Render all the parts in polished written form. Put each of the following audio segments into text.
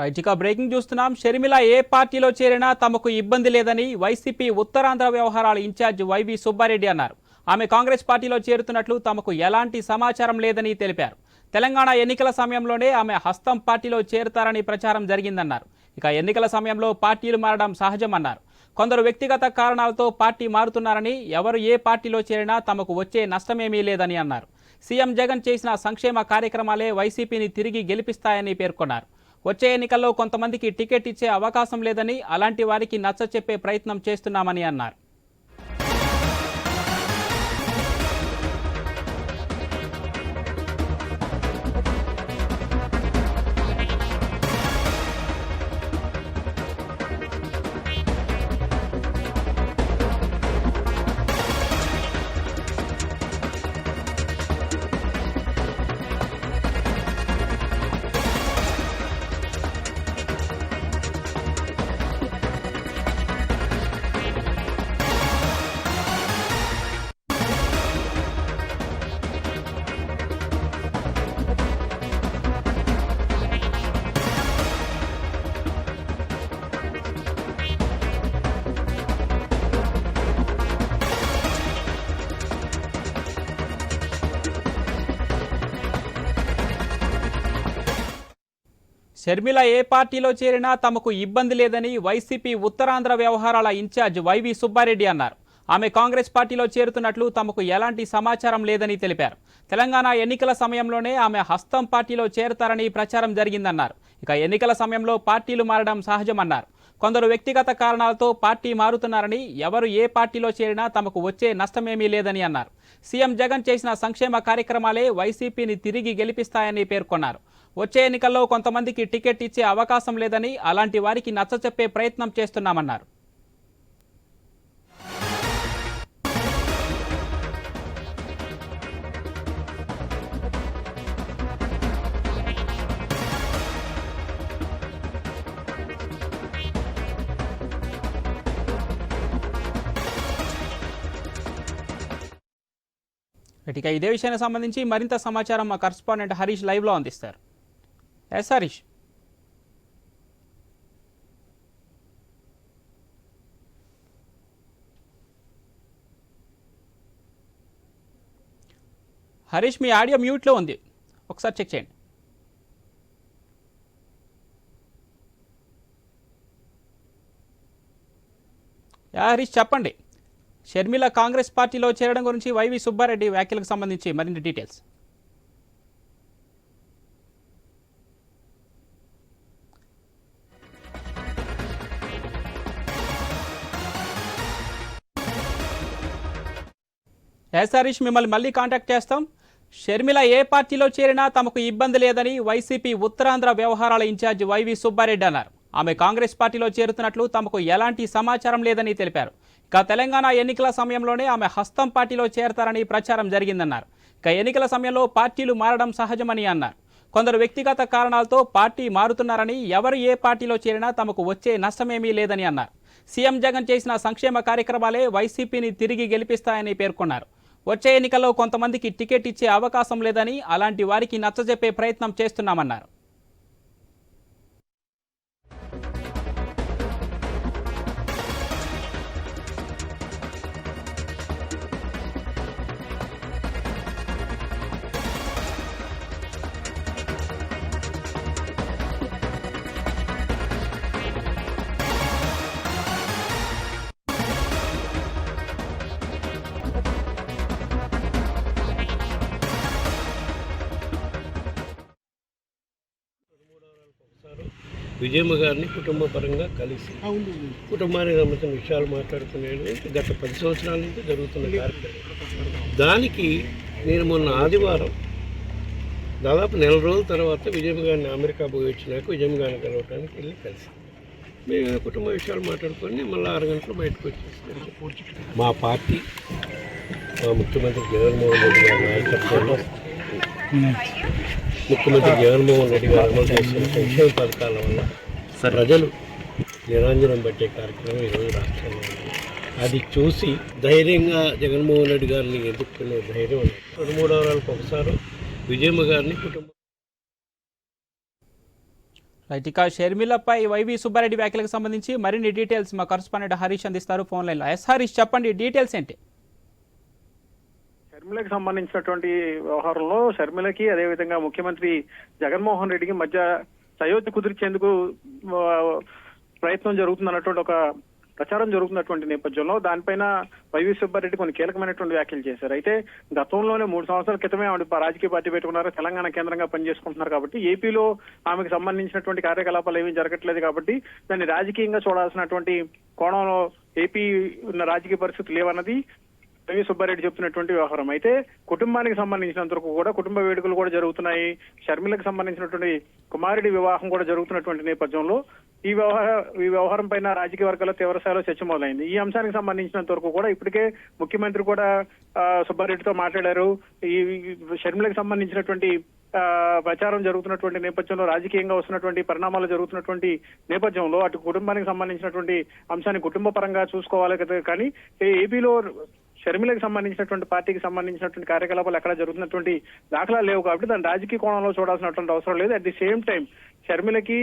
Right, ఇక breaking చూస్తున్నాం. షర్మిల ఏ పార్టీలో చేరినా తమకు ఇబ్బంది లేదని వైసీపీ ఉత్తరాంధ్ర వ్యవహారాల ఇన్ఛార్జ్ వైవి సుబ్బారెడ్డి అన్నారు. ఆమె కాంగ్రెస్ పార్టీలో చేరుతున్నట్లు తమకు ఎలాంటి సమాచారం లేదని తెలిపారు. తెలంగాణ ఎన్నికల సమయంలోనే ఆమె హస్తం పార్టీలో చేరుతారని ప్రచారం జరిగిందన్నారు. ఇక ఎన్నికల సమయంలో పార్టీలు మారడం సహజమన్నారు. కొందరు వ్యక్తిగత కారణాలతో పార్టీ మారుతున్నారని, ఎవరు ఏ పార్టీలో చేరినా తమకు వచ్చే నష్టమేమీ లేదని అన్నారు. సీఎం జగన్ చేసిన సంక్షేమ కార్యక్రమాలే వైసీపీని తిరిగి గెలిపిస్తాయని పేర్కొన్నారు. వచ్చే ఎన్నికల్లో కొంతమందికి టికెట్ ఇచ్చే అవకాశం లేదని, అలాంటి వారికి నచ్చచెప్పే ప్రయత్నం చేస్తున్నామని అన్నారు. షర్మిల ఏ పార్టీలో చేరినా తమకు ఇబ్బంది లేదని వైసీపీ ఉత్తరాంధ్ర వ్యవహారాల ఇన్ఛార్జ్ వైవి సుబ్బారెడ్డి అన్నారు. ఆమె కాంగ్రెస్ పార్టీలో చేరుతున్నట్లు తమకు ఎలాంటి సమాచారం లేదని తెలిపారు. తెలంగాణ ఎన్నికల సమయంలోనే ఆమె హస్తం పార్టీలో చేరతారని ప్రచారం జరిగిందన్నారు. ఇక ఎన్నికల సమయంలో పార్టీలు మారడం సహజమన్నారు. కొందరు వ్యక్తిగత కారణాలతో పార్టీ మారుతున్నారని, ఎవరు ఏ పార్టీలో చేరినా తమకు వచ్చే నష్టమేమీ లేదని అన్నారు. సీఎం జగన్ చేసిన సంక్షేమ కార్యక్రమాలే వైసీపీని తిరిగి గెలిపిస్తాయని పేర్కొన్నారు. వచ్చే ఎన్నికల్లో కొంతమందికి టికెట్ ఇచ్చే అవకాశం లేదని, అలాంటి వారికి నచ్చచెప్పే ప్రయత్నం చేస్తున్నామన్నారు. ఇక ఇదే విషయానికి సంబంధించి మరింత సమాచారం మా కరెస్పాండెంట్ హరీష్ లైవ్లో అందిస్తారు. ఎస్ హరీష్. హరీష్, మీ ఆడియో మ్యూట్లో ఉంది, ఒకసారి చెక్ చేయండి. హరీష్ చెప్పండి, షర్మిల కాంగ్రెస్ పార్టీలో చేరడం గురించి వైవి సుబ్బారెడ్డి వ్యాఖ్యలకు సంబంధించి మరిన్ని డీటెయిల్స్. ఎస్ హరీష్, మిమ్మల్ని మళ్ళీ కాంటాక్ట్ చేస్తాం. షర్మిల ఏ పార్టీలో చేరినా తమకు ఇబ్బంది లేదని వైసీపీ ఉత్తరాంధ్ర వ్యవహారాల ఇన్ఛార్జ్ వైవి సుబ్బారెడ్డి అన్నారు. ఆమె కాంగ్రెస్ పార్టీలో చేరుతున్నట్లు తమకు ఎలాంటి సమాచారం లేదని తెలిపారు. ఇక తెలంగాణ ఎన్నికల సమయంలోనే ఆమె హస్తం పార్టీలో చేరతారని ప్రచారం జరిగిందన్నారు. ఇక ఎన్నికల సమయంలో పార్టీలు మారడం సహజమని అన్నారు. కొందరు వ్యక్తిగత కారణాలతో పార్టీ మారుతున్నారని, ఎవరు ఏ పార్టీలో చేరినా తమకు వచ్చే నష్టమేమీ లేదని అన్నారు. సీఎం జగన్ చేసిన సంక్షేమ కార్యక్రమాలే వైసీపీని తిరిగి గెలిపిస్తాయని పేర్కొన్నారు. వచ్చే ఎన్నికల్లో కొంతమందికి టికెట్ ఇచ్చే అవకాశం లేదని, అలాంటి వారికి నచ్చజెప్పే ప్రయత్నం చేస్తున్నామన్నారు. విజయమ్మ గారిని కుటుంబ పరంగా కలిసి కుటుంబానికి సంబంధించిన విషయాలు మాట్లాడుకునేది గత 10 సంవత్సరాల నుంచి జరుగుతున్న కార్యక్రమం. దానికి నేను మొన్న ఆదివారం దాదాపు 4 రోజుల తర్వాత విజయమ్మ గారిని అమెరికా పోయి వచ్చినాక విజయమ్మ గారిని కలవడానికి వెళ్ళి కలిసి మేము కుటుంబ విషయాలు మాట్లాడుకొని మళ్ళీ 6 గంటలు బయటకు వచ్చేసి మా పార్టీ మా ముఖ్యమంత్రి జగన్మోహన్ రెడ్డి గారి నాయకత్వంలో ముఖ్యమంత్రి జగన్మోహన్ రెడ్డి గారు అమలు చేసిన సంక్షేమ పథకాల వల్ల ప్రజలు నిరంజనం పట్టే కార్యక్రమం ఈరోజు రాష్ట్రంలో ఉంది. అది చూసి ధైర్యంగా జగన్మోహన్ రెడ్డి గారిని ఎదుర్కొనే ధైర్యం 2-3 వారాలకు ఒకసారి విజయమ్మ గారిని కుటుంబం రైట్, ఇక షర్మిలపై వైవి సుబ్బారెడ్డి వ్యాఖ్యలకు సంబంధించి మరిన్ని డీటెయిల్స్ మా కరస్పాండెంట్ హరీష్ అందిస్తారు ఫోన్ లైన్లో. హరీష్, చెప్పండి డీటెయిల్స్ ఏంటి? షర్మిలకి సంబంధించినటువంటి వ్యవహారంలో షర్మిలకి అదేవిధంగా ముఖ్యమంత్రి జగన్మోహన్ రెడ్డికి మధ్య సయోధ్య కుదిర్చేందుకు ప్రయత్నం జరుగుతుందన్నటువంటి ఒక ప్రచారం జరుగుతున్నటువంటి నేపథ్యంలో దానిపైన వైవి సుబ్బారెడ్డి కొన్ని కీలకమైనటువంటి వ్యాఖ్యలు చేశారు. అయితే గతంలోనే 3 సంవత్సరాల క్రితమే ఆవిడ రాజకీయ పార్టీ పెట్టుకున్నారు, తెలంగాణ కేంద్రంగా పనిచేసుకుంటున్నారు కాబట్టి ఏపీలో ఆమెకు సంబంధించినటువంటి కార్యకలాపాలు ఏమీ జరగట్లేదు కాబట్టి దాన్ని రాజకీయంగా చూడాల్సినటువంటి కోణంలో ఏపీ ఉన్న రాజకీయ పరిస్థితులు లేవన్నది వైవి సుబ్బారెడ్డి చెప్తున్నటువంటి వ్యవహారం. అయితే కుటుంబానికి సంబంధించినంత వరకు కూడా కుటుంబ వేడుకలు కూడా జరుగుతున్నాయి. షర్మిలకు సంబంధించినటువంటి కుమారుడి వివాహం కూడా జరుగుతున్నటువంటి నేపథ్యంలో ఈ వ్యవహారం పైన రాజకీయ వర్గాల్లో తీవ్రస్థాయిలో చర్చ మొదలైంది. ఈ అంశానికి సంబంధించినంత వరకు కూడా ఇప్పటికే ముఖ్యమంత్రి కూడా సుబ్బారెడ్డితో మాట్లాడారు. ఈ షర్మిలకు సంబంధించినటువంటి ప్రచారం జరుగుతున్నటువంటి నేపథ్యంలో రాజకీయంగా వస్తున్నటువంటి పరిణామాలు జరుగుతున్నటువంటి నేపథ్యంలో అటు కుటుంబానికి సంబంధించినటువంటి అంశాన్ని కుటుంబ పరంగా చూసుకోవాలి కదా, కానీ ఏపీలో షర్మిలకు సంబంధించినటువంటి పార్టీకి సంబంధించినటువంటి కార్యకలాపాలు ఎక్కడ జరుగుతున్నటువంటి దాఖలాలు లేవు కాబట్టి దాన్ని రాజకీయ కోణంలో చూడాల్సినటువంటి అవసరం లేదు. అట్ ది సేమ్ టైం షర్మిలకి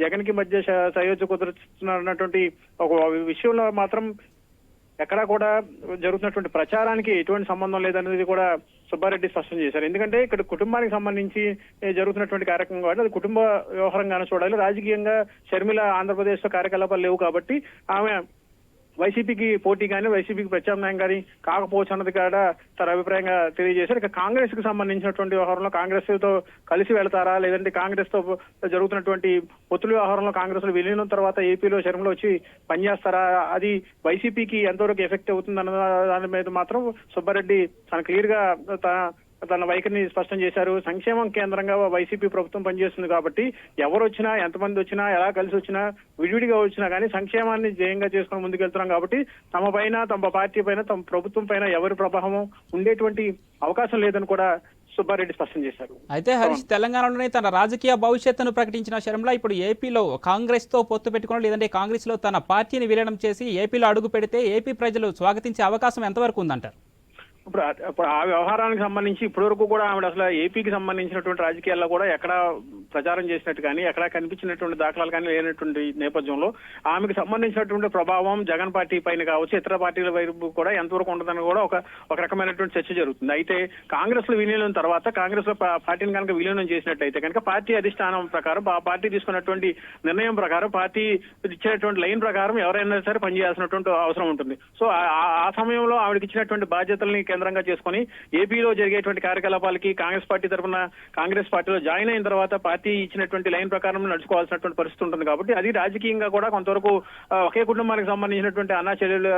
జగన్ కి మధ్య సయోధ్య కుదురుతున్నటువంటి ఒక విషయంలో మాత్రం ఎక్కడా కూడా జరుగుతున్నటువంటి ప్రచారానికి ఎటువంటి సంబంధం లేదనేది కూడా సుబ్బారెడ్డి స్పష్టం చేశారు. ఎందుకంటే ఇక్కడ కుటుంబానికి సంబంధించి జరుగుతున్నటువంటి కార్యక్రమం కాబట్టి అది కుటుంబ వ్యవహారంగానే చూడాలి. రాజకీయంగా షర్మిల ఆంధ్రప్రదేశ్ లో కార్యకలాపాలు లేవు కాబట్టి ఆమె వైసీపీకి పోటీ కానీ వైసీపీకి ప్రత్యామ్నాయం కానీ కాకపోవచ్చు అన్నది కూడా తన అభిప్రాయంగా తెలియజేశారు. ఇక కాంగ్రెస్ కి సంబంధించినటువంటి వ్యవహారంలో కాంగ్రెస్ తో కలిసి వెళ్తారా లేదంటే కాంగ్రెస్ తో జరుగుతున్నటువంటి పొత్తుల వ్యవహారంలో కాంగ్రెస్ లో విలీనం తర్వాత ఏపీలో షర్మిల వచ్చి పనిచేస్తారా, అది వైసీపీకి ఎంతవరకు ఎఫెక్ట్ అవుతుందన్న దాని మీద మాత్రం సుబ్బారెడ్డి తన క్లియర్ గా తన వైఖరిని స్పష్టం చేశారు. సంక్షేమం కేంద్రంగా వైసీపీ ప్రభుత్వం పనిచేస్తుంది కాబట్టి ఎవరు వచ్చినా ఎంతమంది వచ్చినా ఎలా కలిసి వచ్చినా విడివిడిగా వచ్చినా కానీ సంక్షేమాన్ని ధ్యేయంగా చేసుకుని ముందుకెళ్తున్నాం కాబట్టి తమ పైన తమ పార్టీ పైన తమ ప్రభుత్వం పైన ఎవరి ప్రభావం ఉండేటువంటి అవకాశం లేదని కూడా సుబ్బారెడ్డి స్పష్టం చేశారు. అయితే హరీష్, తెలంగాణలోనే తన రాజకీయ భవిష్యత్తును ప్రకటించిన షర్మిల ఇప్పుడు ఏపీలో కాంగ్రెస్ తో పొత్తు పెట్టుకోవడం లేదంటే కాంగ్రెస్ లో తన పార్టీని విలీనం చేసి ఏపీలో అడుగు పెడితే ఏపీ ప్రజలు స్వాగతించే అవకాశం ఎంతవరకు ఉందంటారు? ఇప్పుడు ఆ వ్యవహారానికి సంబంధించి ఇప్పటి వరకు కూడా ఆవిడ అసలు ఏపీకి సంబంధించినటువంటి రాజకీయాల్లో కూడా ఎక్కడ ప్రచారం చేసినట్టు కానీ ఎక్కడ కనిపించినటువంటి దాఖలాలు కానీ లేనటువంటి నేపథ్యంలో ఆమెకు సంబంధించినటువంటి ప్రభావం జగన్ పార్టీ పైన కావచ్చు ఇతర పార్టీల వైపు కూడా ఎంతవరకు ఉంటుందని కూడా ఒక రకమైనటువంటి చర్చ జరుగుతుంది. అయితే కాంగ్రెస్ లో విలీనం తర్వాత కాంగ్రెస్ లో పార్టీని కనుక విలీనం చేసినట్టయితే కనుక పార్టీ అధిష్టానం ప్రకారం ఆ పార్టీ తీసుకున్నటువంటి నిర్ణయం ప్రకారం పార్టీ ఇచ్చినటువంటి లైన్ ప్రకారం ఎవరైనా సరే పనిచేయాల్సినటువంటి అవసరం ఉంటుంది. సో ఆ సమయంలో ఆవిడకి ఇచ్చినటువంటి బాధ్యతల్ని కేంద్రంగా చేసుకుని ఏపీలో జరిగేటువంటి కార్యకలాపాలకి కాంగ్రెస్ పార్టీ తరఫున కాంగ్రెస్ పార్టీలో జాయిన్ అయిన తర్వాత పార్టీ ఇచ్చినటువంటి లైన్ ప్రకారం నడుచుకోవాల్సినటువంటి పరిస్థితి ఉంటుంది కాబట్టి అది రాజకీయంగా కూడా కొంతవరకు ఒకే కుటుంబానికి సంబంధించినటువంటి అన్నా చెల్లెల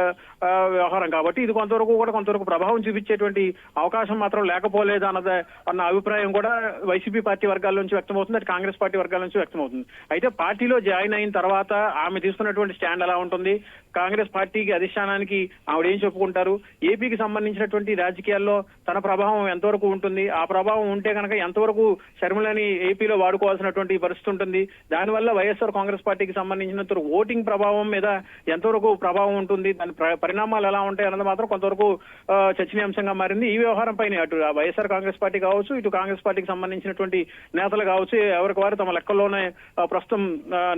వ్యవహారం కాబట్టి ఇది కొంతవరకు ప్రభావం చూపించేటువంటి అవకాశం మాత్రం లేకపోలేదు అన్న అభిప్రాయం కూడా వైసీపీ పార్టీ వర్గాల నుంచి వ్యక్తమవుతుంది, అది కాంగ్రెస్ పార్టీ వర్గాల నుంచి వ్యక్తమవుతుంది. అయితే పార్టీలో జాయిన్ అయిన తర్వాత ఆమె తీసుకున్నటువంటి స్టాండ్ ఎలా ఉంటుంది, కాంగ్రెస్ పార్టీకి అధిష్టానానికి ఆవిడ ఏం చెప్పుకుంటారు, ఏపీకి సంబంధించినటువంటి రాజకీయాల్లో తన ప్రభావం ఎంతవరకు ఉంటుంది, ఆ ప్రభావం ఉంటే కనుక ఎంతవరకు షర్మిలని ఏపీలో వాడుకోవాల్సినటువంటి పరిస్థితి ఉంటుంది, దానివల్ల వైఎస్ఆర్ కాంగ్రెస్ పార్టీకి సంబంధించినంత ఓటింగ్ ప్రభావం మీద ఎంతవరకు ప్రభావం ఉంటుంది, దాని పరిణామాలు ఎలా ఉంటాయి అన్నది మాత్రం కొంతవరకు చర్చనీయాంశంగా మారింది. ఈ వ్యవహారం పైన అటు వైఎస్ఆర్ కాంగ్రెస్ పార్టీ కావచ్చు ఇటు కాంగ్రెస్ పార్టీకి సంబంధించినటువంటి నేతలు కావచ్చు ఎవరికి వారు తమ లెక్కల్లోనే ప్రస్తుతం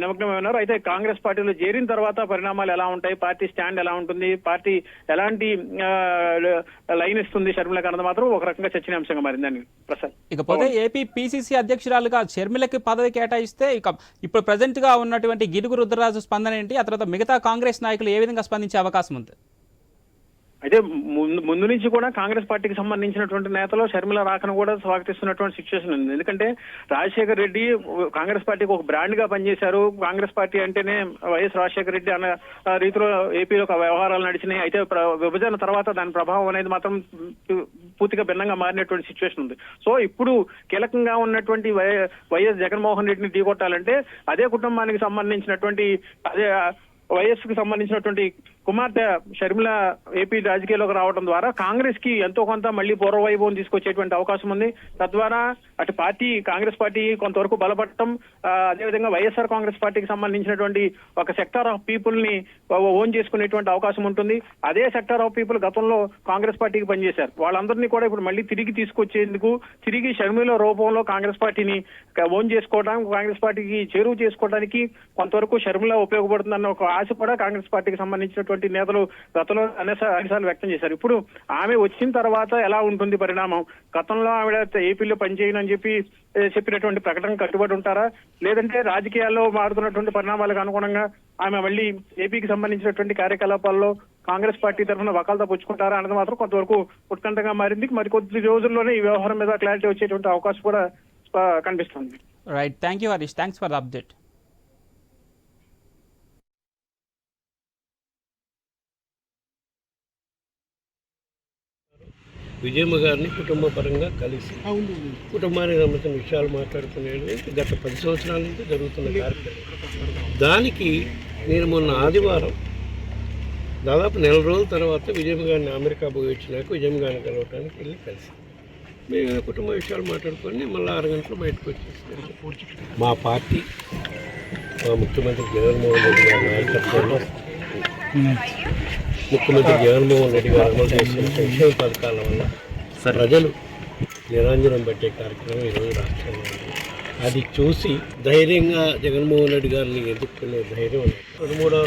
నిమగ్నమై ఉన్నారు. అయితే కాంగ్రెస్ పార్టీలో చేరిన తర్వాత పరిణామాలు ఎలా ఉంటాయి, పార్టీ స్టాండ్ ఎలా ఉంటుంది, పార్టీ ఎలాంటి లైన్ ఇస్తుంది షర్మిలకు అన్నది మాత్రం ఒక రకంగా చర్చనీయాంశంగా మారిందని ప్రసాద్. ఇకపోతే ఏపీ పిసిసి అధ్యక్షురాలుగా షర్మిలకి పదవి కేటాయిస్తే ఇక ఇప్పుడు ప్రజెంట్ గా ఉన్నటువంటి గిడుగు రుద్రరాజు స్పందన ఏంటి, ఆ తర్వాత మిగతా కాంగ్రెస్ నాయకులు ఏ విధంగా స్పందించే అవకాశం ఉంది? అయితే ముందు నుంచి కూడా కాంగ్రెస్ పార్టీకి సంబంధించినటువంటి నేతలు షర్మిల రాకను కూడా స్వాగతిస్తున్నటువంటి సిచ్యువేషన్ ఉంది. ఎందుకంటే రాజశేఖర్ రెడ్డి కాంగ్రెస్ పార్టీకి ఒక బ్రాండ్ గా పనిచేశారు. కాంగ్రెస్ పార్టీ అంటేనే వైఎస్ రాజశేఖర్ రెడ్డి అన్న రీతిలో ఏపీలో ఒక వ్యవహారాలు నడిచినాయి. అయితే విభజన తర్వాత దాని ప్రభావం అనేది మాత్రం పూర్తిగా భిన్నంగా మారినటువంటి సిచ్యువేషన్ ఉంది. సో ఇప్పుడు కీలకంగా ఉన్నటువంటి వైఎస్ జగన్మోహన్ రెడ్డిని ఢీకొట్టాలంటే అదే కుటుంబానికి సంబంధించినటువంటి అదే వైఎస్ కి సంబంధించినటువంటి కుమార్తె షర్మిల ఏపీ రాజకీయాల్లోకి రావడం ద్వారా కాంగ్రెస్ కి ఎంతో కొంత మళ్ళీ పూర్వవైభవం తీసుకొచ్చేటువంటి అవకాశం ఉంది. తద్వారా అటు పార్టీ కాంగ్రెస్ పార్టీ కొంతవరకు బలపడటం, అదేవిధంగా వైఎస్ఆర్ కాంగ్రెస్ పార్టీకి సంబంధించినటువంటి ఒక సెక్టార్ ఆఫ్ పీపుల్ ని ఓన్ చేసుకునేటువంటి అవకాశం ఉంటుంది. అదే సెక్టార్ ఆఫ్ పీపుల్ గతంలో కాంగ్రెస్ పార్టీకి పనిచేశారు. వాళ్ళందరినీ కూడా ఇప్పుడు మళ్ళీ తిరిగి తీసుకొచ్చేందుకు, తిరిగి షర్మిల రూపంలో కాంగ్రెస్ పార్టీని ఓన్ చేసుకోవడానికి, కాంగ్రెస్ పార్టీకి చేరువ చేసుకోవడానికి కొంతవరకు షర్మిల ఉపయోగపడుతుందన్న ఒక ఆశ కూడా కాంగ్రెస్ పార్టీకి సంబంధించినటువంటి నేతలు గతంలో అన్నిసార్లు వ్యక్తం చేశారు. ఇప్పుడు ఆమె వచ్చిన తర్వాత ఎలా ఉంటుంది పరిణామం? గతంలో ఆవిడ ఏపీలో పనిచేయనని చెప్పినటువంటి ప్రకటన కట్టుబడి ఉంటారా, లేదంటే రాజకీయాల్లో మారుతున్నటువంటి పరిణామాలకు అనుగుణంగా ఆమె మళ్ళీ ఏపీకి సంబంధించినటువంటి కార్యకలాపాల్లో కాంగ్రెస్ పార్టీ తరఫున వకాల్తా పుచ్చుకుంటారా అన్నది మాత్రం కొంతవరకు ఉత్కంఠగా మారింది. మరి కొద్ది రోజుల్లోనే ఈ వ్యవహారం మీద క్లారిటీ వచ్చేటువంటి అవకాశం కూడా కనిపిస్తుంది. Right, thank you Harish, thanks for the update. Vijayamma గారిని కుటుంబ పరంగా కలిసి కుటుంబానికి సంబంధించిన విషయాలు మాట్లాడుకునేది గత 10 సంవత్సరాల నుంచి జరుగుతున్న కార్యక్రమం. దానికి నేను మొన్న ఆదివారం దాదాపు 4 రోజుల తర్వాత విజయమ్మ గారిని అమెరికా పోయి వచ్చినాక విజయమ్మ గారిని కలవడానికి వెళ్ళి కలిసి మేము కుటుంబ విషయాలు మాట్లాడుకొని మళ్ళీ 6 గంటలు బయటకు వచ్చేసి మా పార్టీ, మా ముఖ్యమంత్రి జగన్మోహన్ రెడ్డి గారి నాయకత్వంలో ముఖ్యమంత్రి జగన్మోహన్ రెడ్డి గారు అమలు చేసిన సంక్షేమ పథకాల వల్ల ప్రజలు నిరంజనం పట్టే కార్యక్రమం ఈరోజు రాష్ట్రంలో ఉంది. అది చూసి ధైర్యంగా జగన్మోహన్ రెడ్డి గారిని ఎదుర్కొనే ధైర్యం 2-3